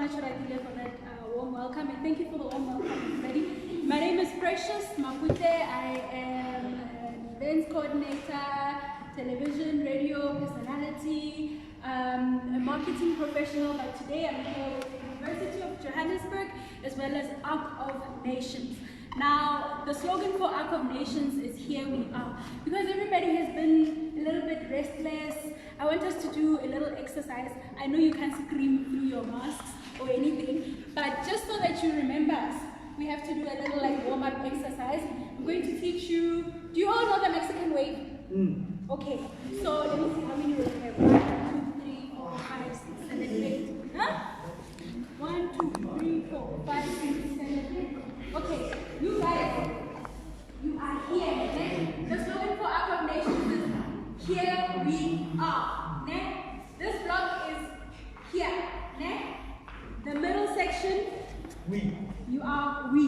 much, Radile, for that warm welcome, and thank you for the warm welcome, everybody. My name is Precious Mapute. I am an events coordinator, television, radio personality, a marketing professional, but today I'm here with the University of Johannesburg as well as Arc of Nations. Now, the slogan for Arc of Nations is "Here we are," because everybody has been a little bit restless. I want us to do a little exercise. I know you can't scream through your masks or anything, but just so that you remember us, we have to do a little warm-up exercise. I'm going to teach you. Do you all know the Mexican wave? Okay, so let me see how many waves we have. 1, 2, 3, 4, 5, 6, 7, 8. Huh? 1, 2, 3, 4, 5, 6, 7, 8. Okay, you guys, you are here. Okay? The slogan for Arc of Nations is "Here we are." Okay? This block is here. Okay? The middle section, we. You are we.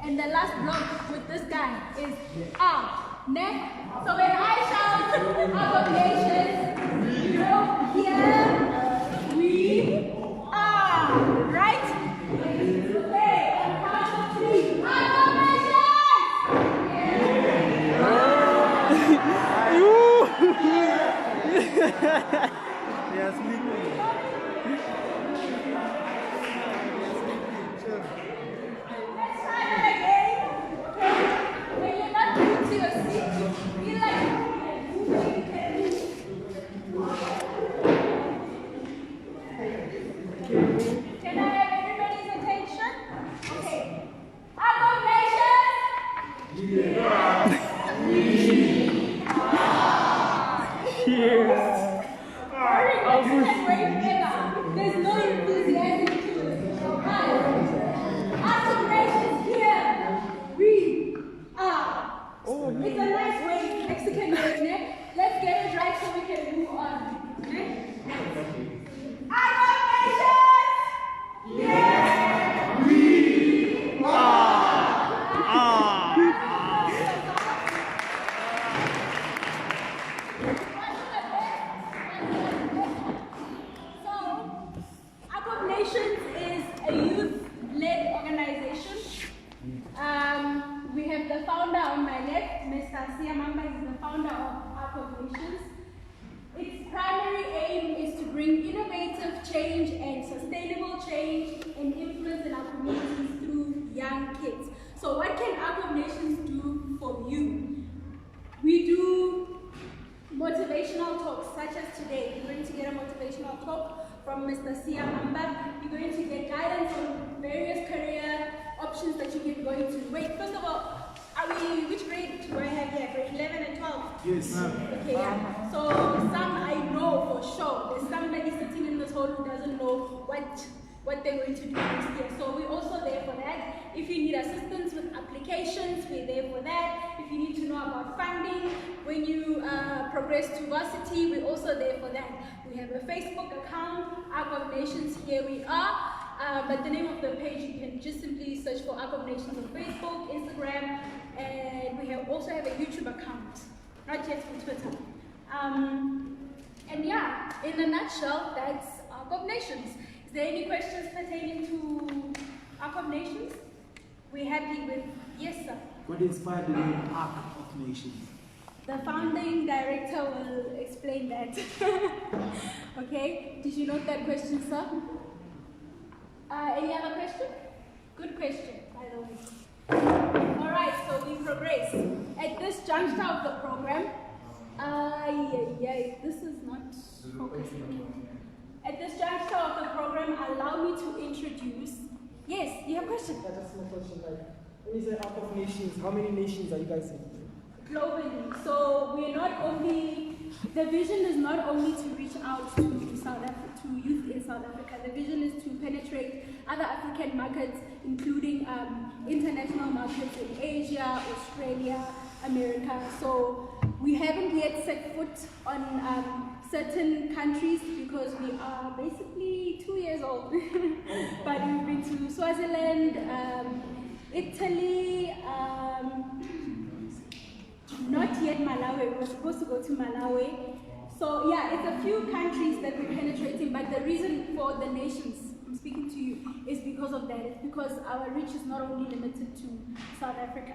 And the last block with this guy is are. Ne? So when I shout Arc of Nations, you know, here we are. Right? Okay, on count of 3. Arc of Nations! Yes, we do. Let's try that again. Okay? When you're not moving to your seat, feel like moving. Can I have everybody's attention? Okay. Arc of Nations! There's no enthusiasm to it. Arc of Nations, here we are. It's a nice way, Mexican way, né? Let's get it right so we can move on. Okay? Arc of Nations! Here we are. Nations is a youth-led organization. We have the founder on my left, Mr. Mamba is the founder of Arc of Nations. Its primary aim is to bring innovative change and sustainable change and influence in our communities through young kids. So what can Arc of Nations do for you? We do motivational talks, such as today. You're going to get a motivational talk from Mr. Mamba. You're going to get guidance on various career options that you can go into. Wait, first of all, which grade do I have here? Grade 11 and 12? Yes. Okay, yeah. So some I know for sure. There's somebody sitting in this hall who doesn't know what they're going to do next year. So we're also there for that. If you need assistance with applications, we're there for that. If you need to know about funding, when you progress to varsity, we're also there for that. We have a Facebook account, Arc of Nations, here we are. But the name of the page, you can just simply search for Arc of Nations on Facebook, Instagram, and we also have a YouTube account, not yet on Twitter. And yeah, in a nutshell, that's Arc of Nations. Is there any questions pertaining to Arc of Nations? We're happy with, yes sir. What inspired the name Arc of Nations? The founding director will explain that. Okay, did you note that question, sir? Any other question? Good question, by the way. Alright, so we progress. At this juncture of the program, this is not focusing. At this juncture of the program, allow me to introduce. Yes, you have a question? That's my question. When you say Arc of Nations, how many nations are you guys in? Globally. So we're not only, the vision is not only to reach out to South Africa, to youth in South Africa. The vision is to penetrate other African markets, including international markets in Asia, Australia, America. So we haven't yet set foot on certain countries because we are basically 2 years old. But we've been to Swaziland, Italy, not yet Malawi. We were supposed to go to Malawi. So yeah, it's a few countries that we're penetrating, but the reason for the nations, I'm speaking to you, is because of that. It's because our reach is not only limited to South Africa.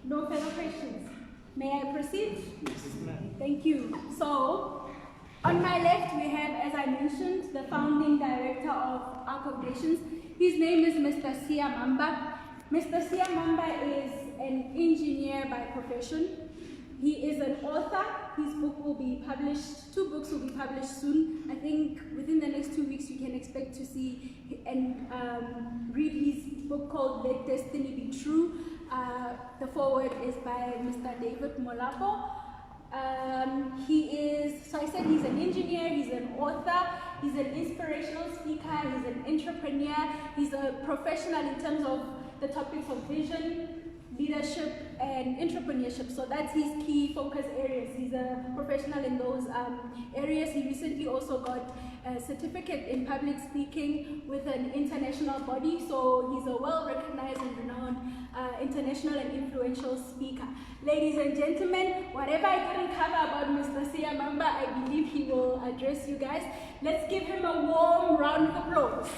No further questions. May I proceed? Yes, ma'am. Thank you. So, on my left we have, as I mentioned, the founding director of Ark of Nations. His name is Mr. Mamba. Mr. Mamba is an engineer by profession. He is an author. His book will be published, 2 books will be published soon. I think within the next 2 weeks you can expect to see and read his book called Let Destiny Be True. The foreword is by Mr. David Molapo. So I said he's an engineer, he's an author, he's an inspirational speaker, he's an entrepreneur, he's a professional in terms of the topics of vision, leadership, and entrepreneurship. So that's his key focus areas. He's a professional in those areas. He recently also got a certificate in public speaking with an international body. So he's a well-recognized and renowned international and influential speaker. Ladies and gentlemen, whatever I didn't cover about Mr. Mamba, I believe he will address you guys. Let's give him a warm round of applause.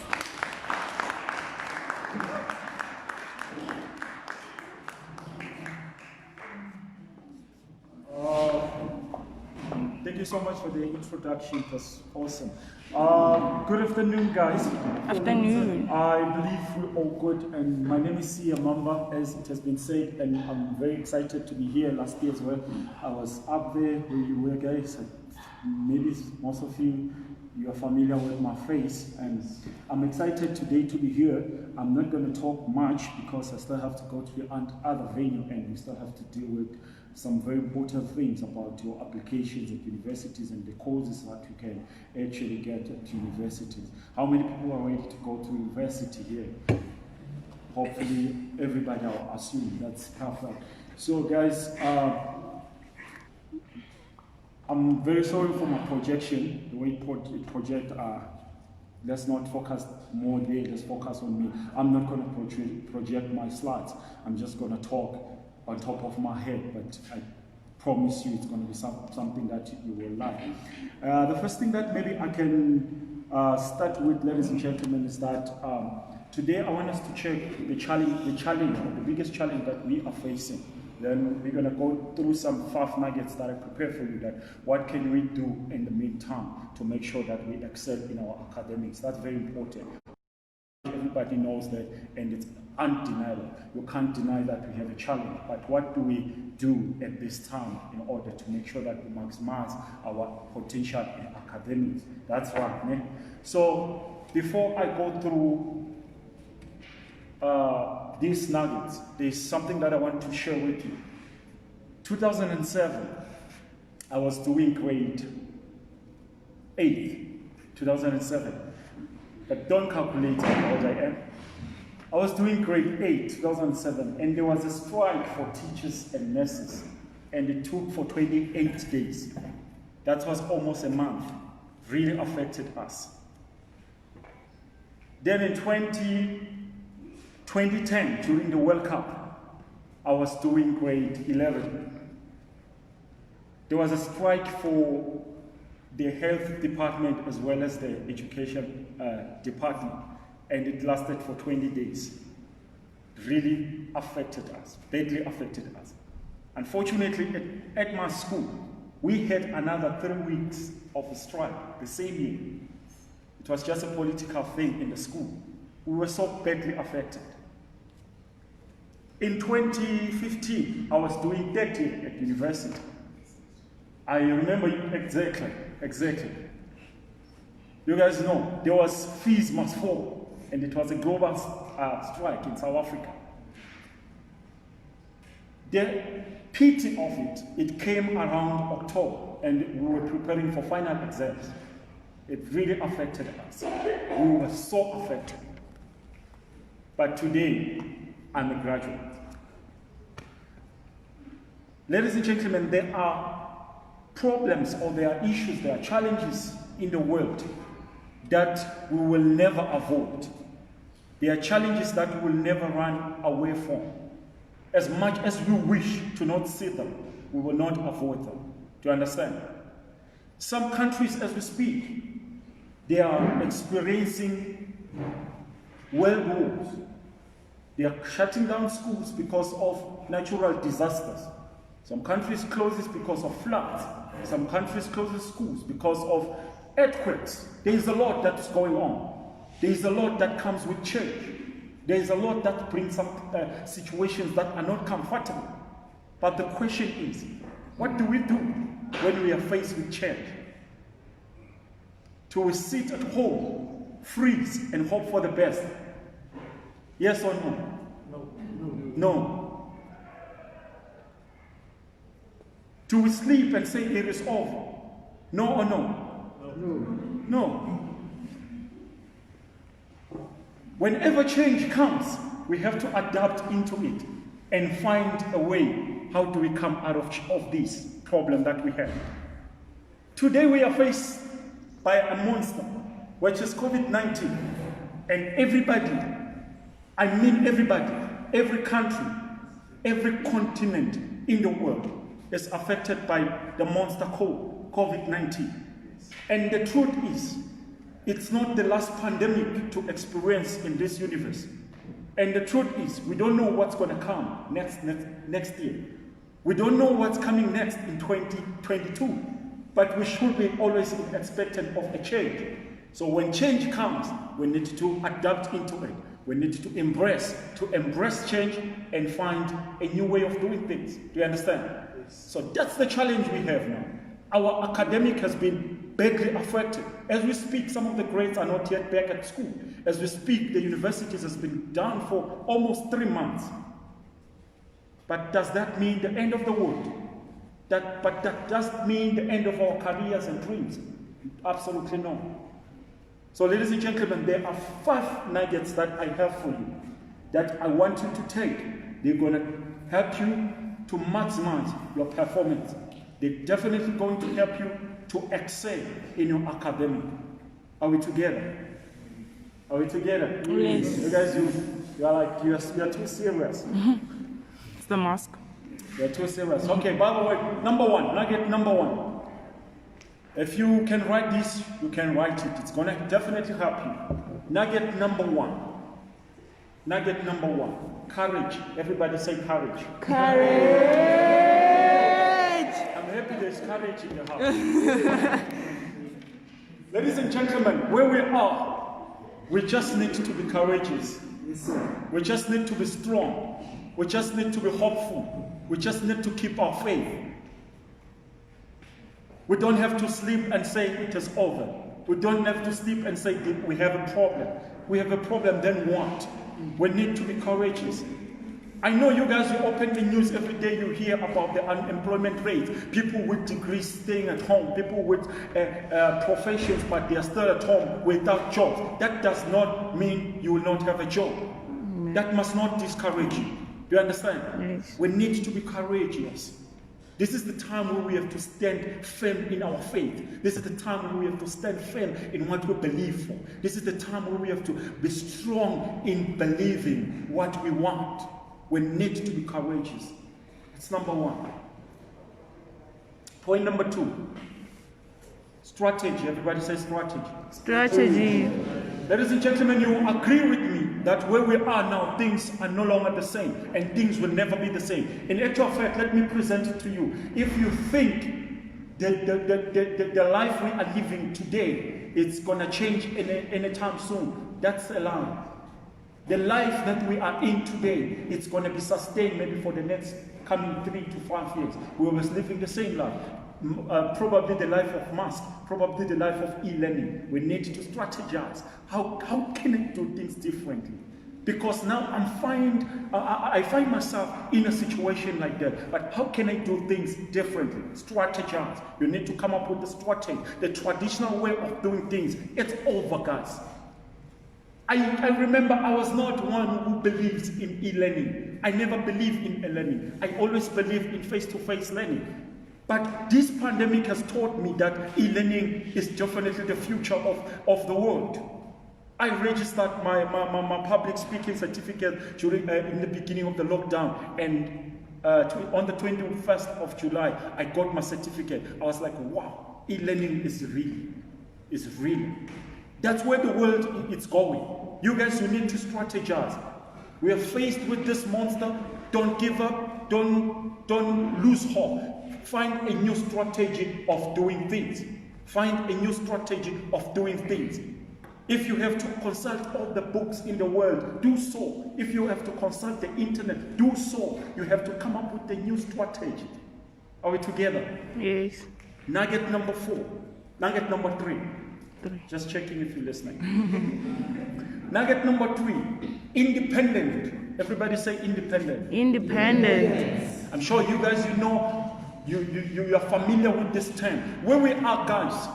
Thank you so much for the introduction. It was awesome. Good afternoon, guys. Afternoon. I believe we're all good, and my name is Mamba, as it has been said, and I'm very excited to be here. Last year as well, I was up there where you were, guys. Maybe most of you are familiar with my face, and I'm excited today to be here. I'm not going to talk much because I still have to go to the other venue, and we still have to deal with some very important things about your applications at universities and the courses that you can actually get at universities. How many people are ready to go to university here? Hopefully everybody, I'll assume that's perfect. So guys, I'm very sorry for my projection, the way it project. Let's not focus more there, let's focus on me. I'm not going to project my slides. I'm just going to talk on top of my head, but I promise you it's going to be something that you will like. The first thing that maybe I can start with, ladies and gentlemen, is that today I want us to check the challenge, the biggest challenge that we are facing. Then we're going to go through some 5 nuggets that I prepared for you, that what can we do in the meantime to make sure that we excel in our academics. That's very important. Everybody knows that, and it's undeniable. You can't deny that we have a challenge, but what do we do at this time in order to make sure that we maximize our potential in academics? That's right, man. So before I go through these nuggets, there's something that I want to share with you. 2007, I was doing grade 8, 2007. But don't calculate how old I am. I was doing grade 8, 2007, and there was a strike for teachers and nurses, and it took for 28 days. That was almost a month. Really affected us. Then in 2010, during the World Cup, I was doing grade 11. There was a strike for the health department as well as the education department, and it lasted for 20 days. Really affected us, badly affected us. Unfortunately, at my school, we had another 3 weeks of a strike the same year. It was just a political thing in the school. We were so badly affected. In 2015, I was doing third year at university. I remember you exactly. You guys know, there was fees must fall, and it was a global strike in South Africa. The pity of it came around October, and we were preparing for final exams. It really affected us. We were so affected. But today, I'm a graduate. Ladies and gentlemen, there are problems, or there are issues, there are challenges in the world that we will never avoid. There are challenges that we will never run away from. As much as we wish to not see them, we will not avoid them. Do you understand? Some countries, as we speak, They are experiencing world wars. They are shutting down schools because of natural disasters. Some countries close it because of floods. Some countries close schools because of earthquakes. There is a lot that's going on. There is a lot that comes with change. There is a lot that brings up situations that are not comfortable. But the question is, what do we do when we are faced with change? Do we sit at home, freeze, and hope for the best? Yes or no? No. Do we sleep and say it is over? No or no? No. Whenever change comes, we have to adapt into it and find a way. How do we come out of this problem that we have? Today we are faced by a monster, which is COVID-19. And everybody, I mean everybody, every country, every continent in the world is affected by the monster called COVID-19. And the truth is, it's not the last pandemic to experience in this universe. And the truth is, we don't know what's going to come next year. We don't know what's coming next in 2022. But we should be always expectant of a change. So when change comes, we need to adapt into it. We need to embrace change and find a new way of doing things. Do you understand? So that's the challenge we have now. Our academic has been badly affected. As we speak, some of the grades are not yet back at school. As we speak, the universities has been down for almost 3 months. But does that mean the end of the world? But that does mean the end of our careers and dreams? Absolutely no. So ladies and gentlemen, there are 5 nuggets that I have for you that I want you to take. They're going to help you to maximize your performance. They're definitely going to help you to excel in your academic. Are we together? Are we together? Yes. You guys, you are too serious. It's the mask. You're too serious. Okay, by the way, nugget number 1. If you can write this, you can write it. It's going to definitely help you. Nugget number 1. Courage. Everybody say courage. Courage. I'm happy there's courage in the house. Ladies and gentlemen, where we are, we just need to be courageous. Yes, sir. We just need to be strong. We just need to be hopeful. We just need to keep our faith. We don't have to sleep and say it is over. We don't have to sleep and say we have a problem. We have a problem, then what? We need to be courageous. I know you guys, you open the news every day, you hear about the unemployment rate. People with degrees staying at home. People with professions, but they are still at home without jobs. That does not mean you will not have a job. That must not discourage you. Do you understand? Yes. We need to be courageous. This is the time where we have to stand firm in our faith. This is the time where we have to stand firm in what we believe for. This is the time where we have to be strong in believing what we want. We need to be courageous. That's number 1. Point number 2. Strategy. Everybody say strategy. Strategy. Ladies and gentlemen, you agree with me that where we are now, things are no longer the same, and things will never be the same. In actual fact, let me present it to you. If you think that the life we are living today is going to change anytime soon, that's a lie. The life that we are in today, it's going to be sustained maybe for the next coming 3 to 5 years. We was living the same life. Probably the life of mask, probably the life of e-learning. We need to strategize. How can I do things differently? Because now I find myself in a situation like that. But how can I do things differently? Strategize. You need to come up with a strategy. The traditional way of doing things, it's over, guys. I remember I was not one who believes in e-learning. I never believed in e-learning. I always believed in face-to-face learning. But this pandemic has taught me that e-learning is definitely the future of the world. I registered my public speaking certificate during in the beginning of the lockdown, and on the 21st of July, I got my certificate. I was like, wow, e-learning is real. It's real. That's where the world is going. You guys, you need to strategize. We are faced with this monster. Don't give up. Don't lose hope. Find a new strategy of doing things. Find a new strategy of doing things. If you have to consult all the books in the world, do so. If you have to consult the internet, do so. You have to come up with a new strategy. Are we together? Yes. Nugget number 4. Nugget number 3. 3. Just checking if you're listening. Nugget number 3. Independent. Everybody say independent. Independent. I'm sure you guys, you know, you are familiar with this term. Where we are, guys,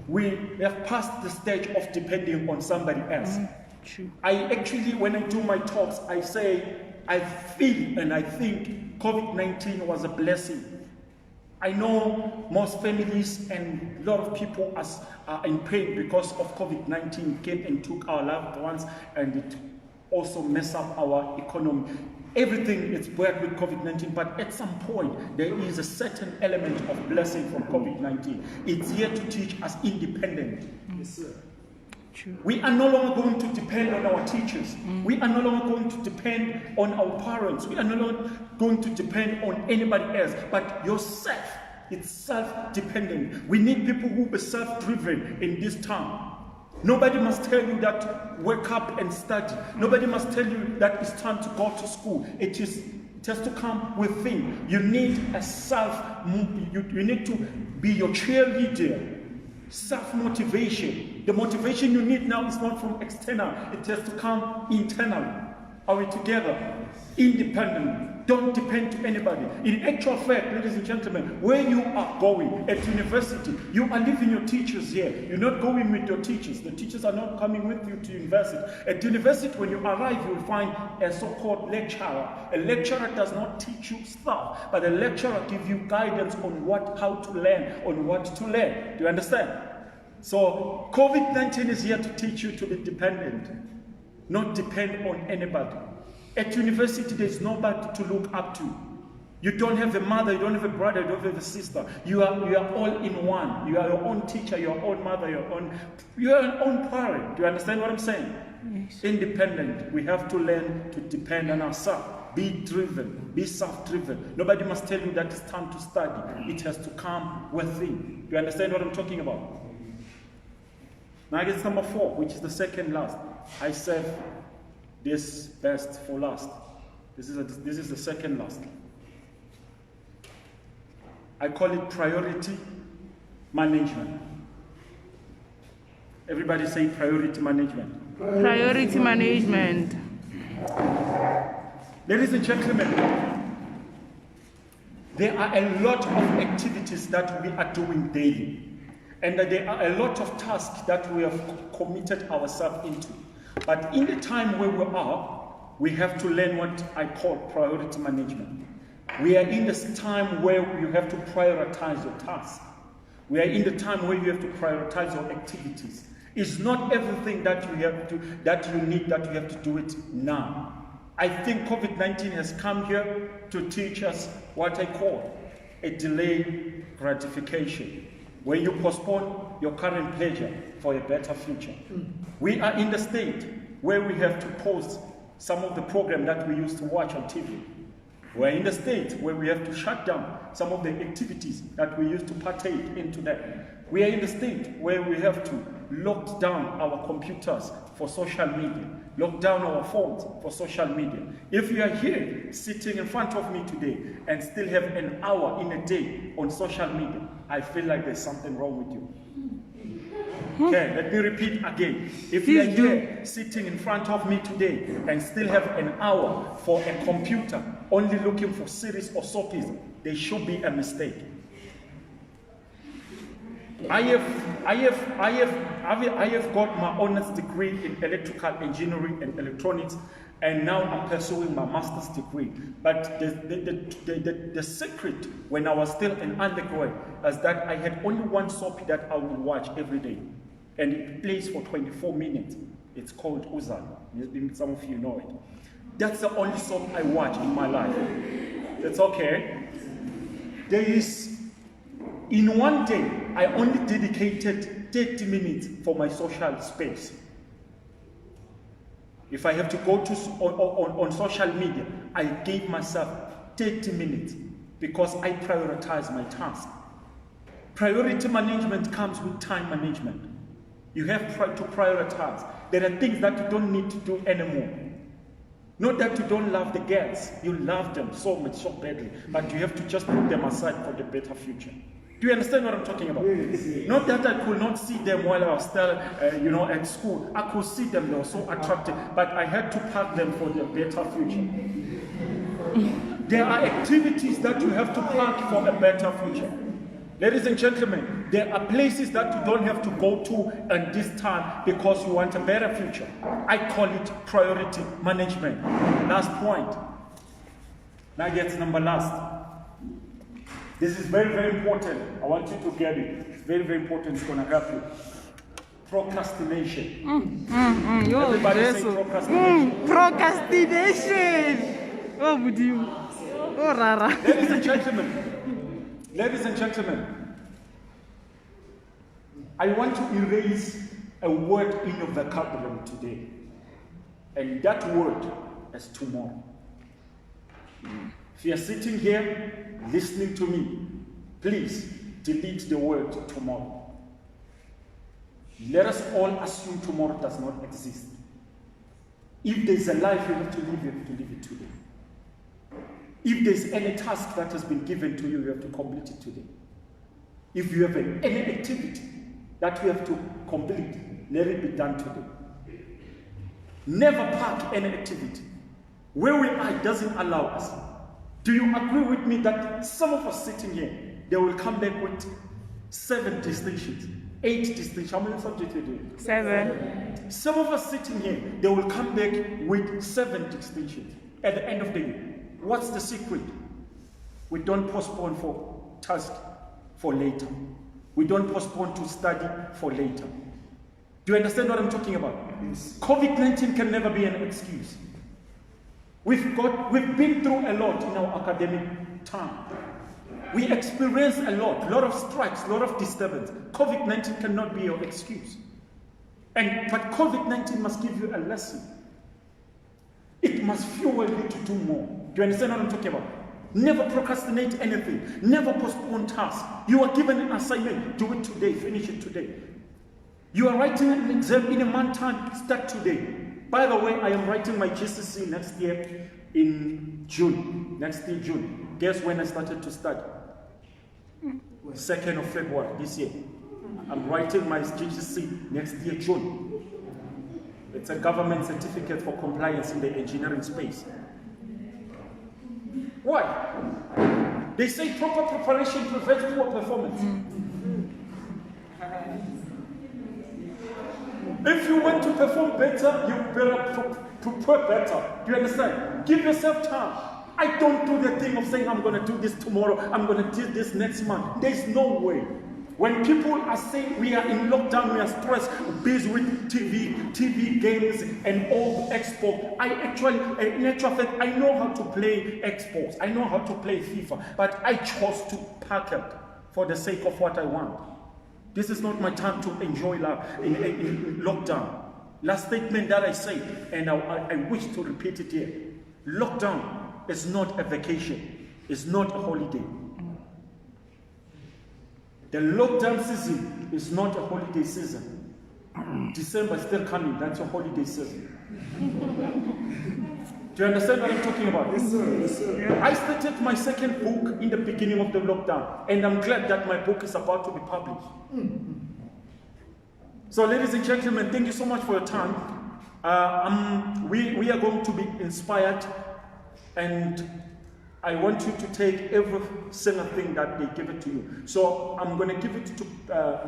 we have passed the stage of depending on somebody else. True. I actually, when I do my talks, I say, I feel and I think COVID-19 was a blessing. I know most families and a lot of people are in pain because of COVID-19 came and took our loved ones, and it also messed up our economy. Everything is bad with COVID-19, but at some point, there is a certain element of blessing from COVID-19. It's here to teach us independent. Yes, sir. True. We are no longer going to depend on our teachers. We are no longer going to depend on our parents. We are no longer going to depend on anybody else, but yourself. It's self-dependent. We need people who are self-driven in this time. Nobody must tell you that wake up and study. Nobody must tell you that it's time to go to school. It has to come within. You need you need to be your cheerleader. Self-motivation. The motivation you need now is not from external. It has to come internally. Are we together? Independent. Don't depend to anybody. In actual fact, ladies and gentlemen, where you are going at university, you are leaving your teachers here. You're not going with your teachers. The teachers are not coming with you to university. At university, when you arrive, you'll find a so-called lecturer. A lecturer does not teach you stuff, but a lecturer gives you guidance on how to learn, on what to learn. Do you understand? So COVID-19 is here to teach you to be dependent, not depend on anybody. At university, there's nobody to look up to. You don't have a mother, you don't have a brother, you don't have a sister. You are all in one. You are your own teacher, your own mother, you are your own parent. Do you understand what I'm saying? Yes. Independent. We have to learn to depend on ourselves. Be driven. Be self-driven. Nobody must tell you that it's time to study. It has to come within. Do you understand what I'm talking about? Now it's number 4, which is the second last. I said this best for last. This is the second last. I call it priority management. Everybody say priority management. Priority management. Ladies and gentlemen, there are a lot of activities that we are doing daily. And there are a lot of tasks that we have committed ourselves into. But in the time where we are, we have to learn what I call priority management. We are in this time where you have to prioritize your tasks. We are in the time where you have to prioritize your activities. It's not everything that you have to, that you have to do it now. I think COVID-19 has come here to teach us what I call a delayed gratification, where you postpone your current pleasure for a better future. We are in the state where we have to pause some of the program that we used to watch on TV. We're in the state where we have to shut down some of the activities that we used to partake in today. We are in the state where we have to lock down our computers for social media, lock down our phones for social media. If you are here sitting in front of me today and still have an hour in a day on social media, I feel like there's something wrong with you. Okay, let me repeat again. If you are here sitting in front of me today and still have an hour for a computer, only looking for series or soapies, there should be a mistake. I have got my honors degree in electrical engineering and electronics, and now I'm pursuing my master's degree. But the secret when I was still an undergrad is that I had only one soap that I would watch every day, and it plays for 24 minutes. It's called Uzan. Some of you know it. That's the only soap I watch in my life. That's okay. There is, in one day, I only dedicated 30 minutes for my social space. If I have to go to on social media, I gave myself 30 minutes because I prioritize my task. Priority management comes with time management. You have to prioritize. There are things that you don't need to do anymore. Not that you don't love the girls. You love them so much, so badly. But you have to just put them aside for the better future. Do you understand what I'm talking about? Yes. Not that I could not see them while I was still, at school. I could see them, they were so attractive. But I had to park them for the better future. There are activities that you have to park for a better future. Ladies and gentlemen, there are places that you don't have to go to at this time because you want a better future. I call it priority management. Last point. Now gets number last. This is very, very important. I want you to get it. It's very, very important. It's going to help you. Procrastination. Everybody say procrastination. Procrastination. Oh, would you? Oh, rara. Ladies and gentlemen, I want to erase a word in your vocabulary today. And that word is tomorrow. If you are sitting here listening to me, please delete the word tomorrow. Let us all assume tomorrow does not exist. If there's a life you have to live, you have to live it today. If there's any task that has been given to you, you have to complete it today. If you have any activity that you have to complete, let it be done today. Never park any activity. Where we are, it doesn't allow us. Do you agree with me that some of us sitting here, they will come back with 7 distinctions, 8 distinctions? How many subjects are you doing? 7. Some of us sitting here, they will come back with 7 distinctions at the end of the year. What's the secret? We don't postpone for task for later. We don't postpone to study for later. Do you understand what I'm talking about? Yes. COVID-19 can never be an excuse. We've been through a lot in our academic time. We experienced a lot of strikes, a lot of disturbance. COVID-19 cannot be your excuse. But COVID-19 must give you a lesson. It must fuel you to do more. Do you understand what I'm talking about? Never procrastinate anything. Never postpone tasks. You are given an assignment. Do it today. Finish it today. You are writing an exam in a month time. Start today. By the way, I am writing my GCC next year in June. Next year, June. Guess when I started to study? 2nd of February this year. I'm writing my GCC next year, June. It's a government certificate for compliance in the engineering space. Why? They say proper preparation prevents poor performance. If you want to perform better, you better prepare better. Do you understand? Give yourself time. I don't do the thing of saying I'm going to do this tomorrow, I'm going to do this next month. There's no way. When people are saying we are in lockdown, we are stressed, busy with TV games and all Xbox, in actual fact, I know how to play Xbox, I know how to play FIFA, but I chose to park it for the sake of what I want. This is not my time to enjoy life in lockdown. Last statement that I said, and I wish to repeat it here. Lockdown is not a vacation, it's not a holiday. The lockdown season is not a holiday season. December is still coming, that's a holiday season. Do you understand what I'm talking about? Yes, sir. Yes, sir. I started my 2nd book in the beginning of the lockdown, and I'm glad that my book is about to be published. So, ladies and gentlemen, thank you so much for your time. We are going to be inspired, and I want you to take every single thing that they give it to you. So I'm going to give it to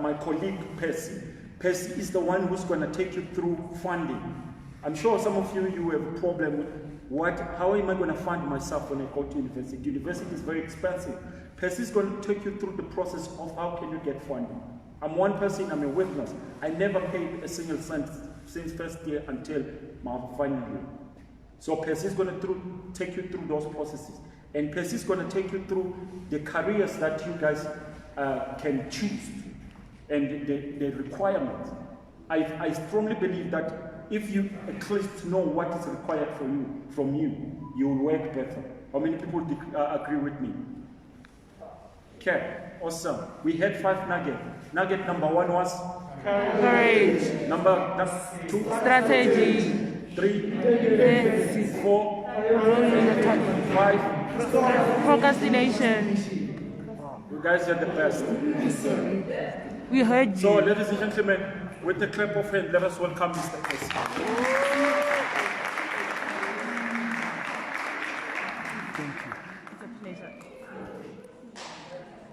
my colleague Percy. Percy is the one who's going to take you through funding. I'm sure some of you have a problem with how am I going to fund myself when I go to university? University is very expensive. Percy is going to take you through the process of how can you get funding. I'm one person, I'm a witness. I never paid a single cent since first year until my final year. So Percy is going to take you through those processes. And Percy is going to take you through the careers that you guys can choose. and the requirements. I strongly believe that if you at least know what is required from you, you will work better. How many people agree with me? Okay, awesome. We had 5 nuggets. Nugget number 1 was Courage. number 2, Strategy. 3, 4, 5. Procrastination. You guys are the best. We heard So, you. ladies and gentlemen, with a clap of hands, let us welcome Mr. S.